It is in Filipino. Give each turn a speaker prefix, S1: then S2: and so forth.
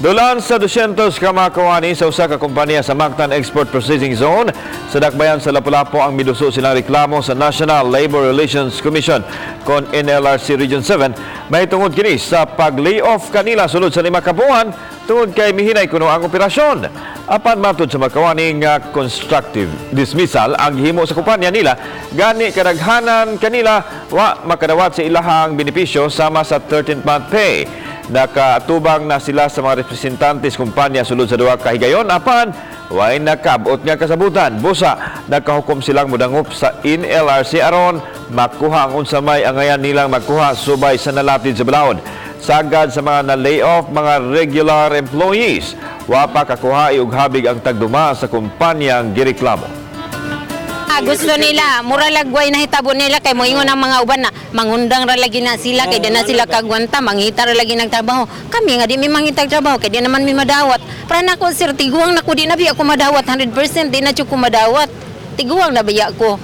S1: Dulan sa 200 ka mga kawani sa usa ka kompanya sa Mactan Export Processing Zone sa dakbayan sa Lapu-Lapu ang miduso silang reklamo sa National Labor Relations Commission kon NLRC Region 7 may tungod kini sa pag-layoff kanila sulod sa 5 ka buwan tungod kay mihinay kuno ang operasyon. Apan matud sa mga kawani nga constructive dismissal ang gihimo sa kompanya nila gani kadaghanan kanila wa makadawat sa ilahang benepisyo sama sa 13th month pay. Nakatubang na sila sa mga representantes kumpanya sulod sa duha ka higayon apan way nakabot nga kasabutan. Busa nakahukom silang mudangop sa NLRC aron makuha ang unsa may angayan nilang makuha subay sa nalapid sa balawod. Sagad sa mga na-layoff mga regular employees, wa pa kakuha og habig ang tagduma sa kumpanyang gireklamo.
S2: Gusto nila, mura lagway na hitabo nila kay moingon ang mga uban na mangundang ra lagi na sila kay di na sila kagwanta mangita ra lagi nagtrabaho. Kami nga di mi mangitag trabaho kay di naman mi madawat. Para nako sir tiguang nako di na biya ko madawat 100% di na jud ko madawat. Tiguang na biya ko.